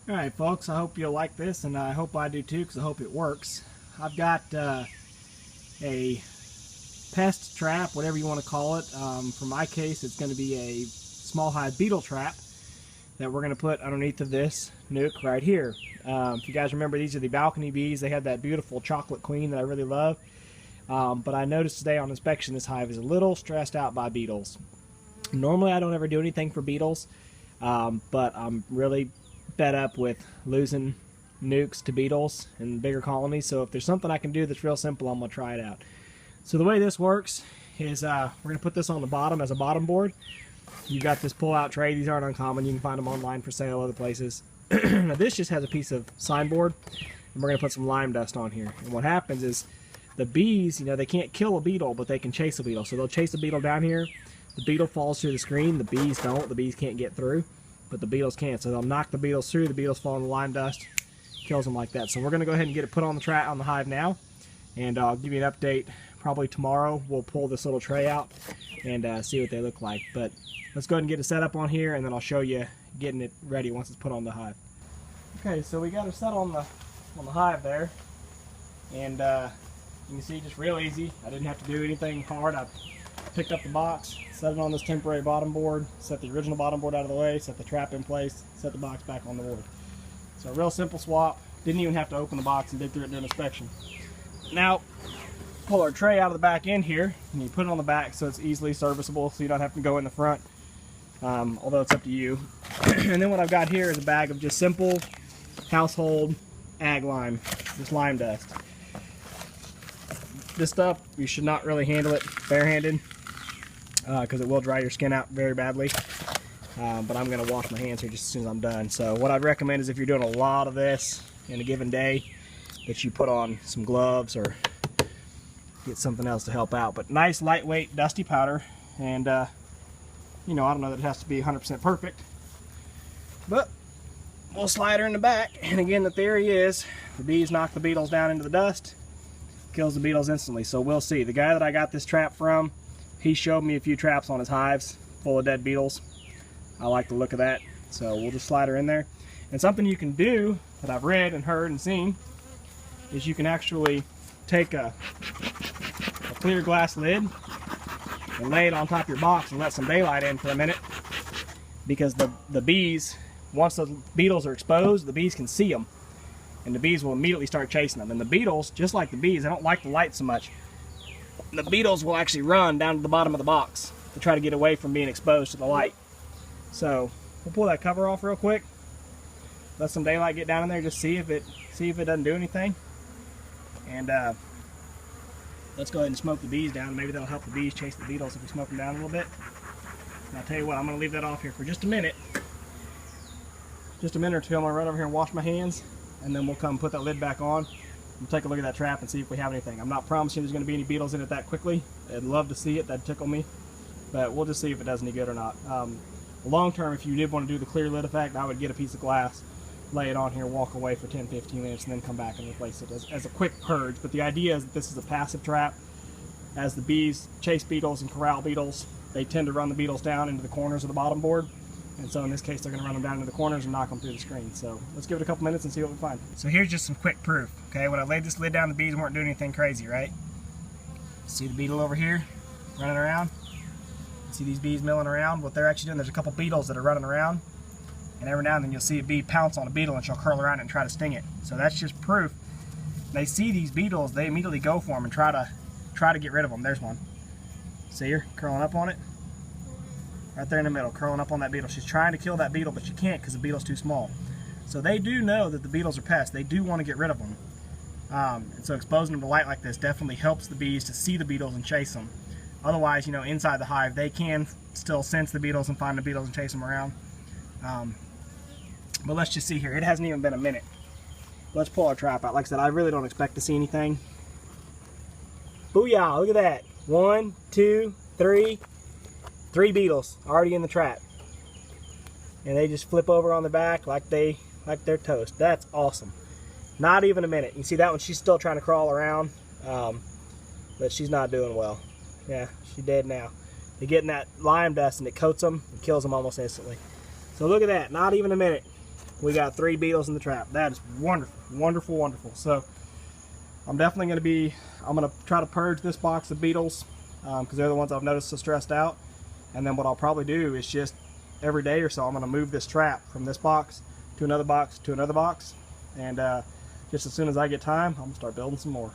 Alright folks, I hope you'll like this, and I hope I do too, because I hope it works. I've got a pest trap, whatever you want to call it. For my case, it's going to be a small hive beetle trap that we're going to put underneath of this nuke right here. If you guys remember, these are the balcony bees. They have that beautiful chocolate queen that I really love. But I noticed today on inspection this hive is a little stressed out by beetles. Normally I don't ever do anything for beetles, but I'm really fed up with losing nukes to beetles in bigger colonies. So if there's something I can do that's real simple, I'm going to try it out. So the way this works is we're going to put this on the bottom as a bottom board. You've got this pull-out tray. These aren't uncommon. You can find them online for sale other places. Now this just has a piece of signboard, and we're going to put some lime dust on here. And what happens is the bees, you know, they can't kill a beetle, but they can chase a beetle. So they'll chase a beetle down here. The beetle falls through the screen. The bees don't. The bees can't get through, but the beetles can. So they'll knock the beetles through. The beetles fall in the lime dust, kills them like that. So we're going to go ahead and get it put on the hive now, and I'll give you an update probably tomorrow. We'll pull this little tray out and see what they look like. But let's go ahead and get it set up on here, and then I'll show you getting it ready once it's put on the hive. Okay, so we got it set on the hive there, and you can see just real easy. I didn't have to do anything hard. I picked up the box, set it on this temporary bottom board, set the original bottom board out of the way, set the trap in place, set the box back on the board. So a real simple swap. Didn't even have to open the box and dig through it during inspection. Now, pull our tray out of the back end here, and you put it on the back so it's easily serviceable, so you don't have to go in the front, although it's up to you. And then what I've got here is a bag of just simple household ag lime, just lime dust. This stuff, you should not really handle it barehanded because it will dry your skin out very badly. But I'm going to wash my hands here just as soon as I'm done. So what I'd recommend is if you're doing a lot of this in a given day, that you put on some gloves or get something else to help out. But nice, lightweight, dusty powder. And, you know, I don't know that it has to be 100% perfect. But we'll slide her in the back. And again, the theory is the bees knock the beetles down into the dust, kills the beetles instantly. So we'll see. The guy that I got this trap from, he showed me a few traps on his hives full of dead beetles. I like the look of that, so we'll just slide her in there. And something you can do that I've read and heard and seen is you can actually take a clear glass lid and lay it on top of your box and let some daylight in for a minute, because the bees, once the beetles are exposed, the bees can see them, and the bees will immediately start chasing them. And the beetles, just like the bees, they don't like the light so much. The beetles will actually run down to the bottom of the box to try to get away from being exposed to the light. So we'll pull that cover off real quick, let some daylight get down in there, just see if it doesn't do anything, and let's go ahead and smoke the bees down. Maybe that'll help the bees chase the beetles if we smoke them down a little bit. And I'll tell you what, I'm going to leave that off here for just a minute or two. I'm going to run over here and wash my hands, and then we'll come put that lid back on. We'll take a look at that trap and see if we have anything. I'm not promising there's going to be any beetles in it that quickly. I'd love to see it. That'd tickle me. But we'll just see if it does any good or not. Long term, if you did want to do the clear lid effect, I would get a piece of glass, lay it on here, walk away for 10-15 minutes, and then come back and replace it as a quick purge. But the idea is that this is a passive trap. As the bees chase beetles and corral beetles, they tend to run the beetles down into the corners of the bottom board. And so in this case, they're going to run them down into the corners and knock them through the screen. So let's give it a couple minutes and see what we find. So here's just some quick proof. Okay, when I laid this lid down, the bees weren't doing anything crazy, right? See the beetle over here running around? See these bees milling around? What they're actually doing, there's a couple beetles that are running around, and every now and then you'll see a bee pounce on a beetle and she'll curl around and try to sting it. So that's just proof. They see these beetles, they immediately go for them and try to get rid of them. There's one. See her curling up on it? Right there in the middle, curling up on that beetle. She's trying to kill that beetle, but she can't because the beetle's too small. So they do know that the beetles are pests. They do want to get rid of them. And so exposing them to light like this definitely helps the bees to see the beetles and chase them. Otherwise, you know, inside the hive, they can still sense the beetles and find the beetles and chase them around. But let's just see here. It hasn't even been a minute. Let's pull our trap out. Like I said, I really don't expect to see anything. Booyah, look at that. 1, 2, 3. 3 beetles already in the trap. And they just flip over on the back like they're toast. That's awesome. Not even a minute. You see that one? She's still trying to crawl around, but she's not doing well. Yeah, she's dead now. They get in that lime dust and it coats them and kills them almost instantly. So look at that, not even a minute. we got 3 beetles in the trap. That is wonderful, wonderful, wonderful. So I'm definitely I'm going to try to purge this box of beetles because they're the ones I've noticed so stressed out. And then what I'll probably do is just every day or so, I'm going to move this trap from this box to another box to another box. And just as soon as I get time, I'm going to start building some more.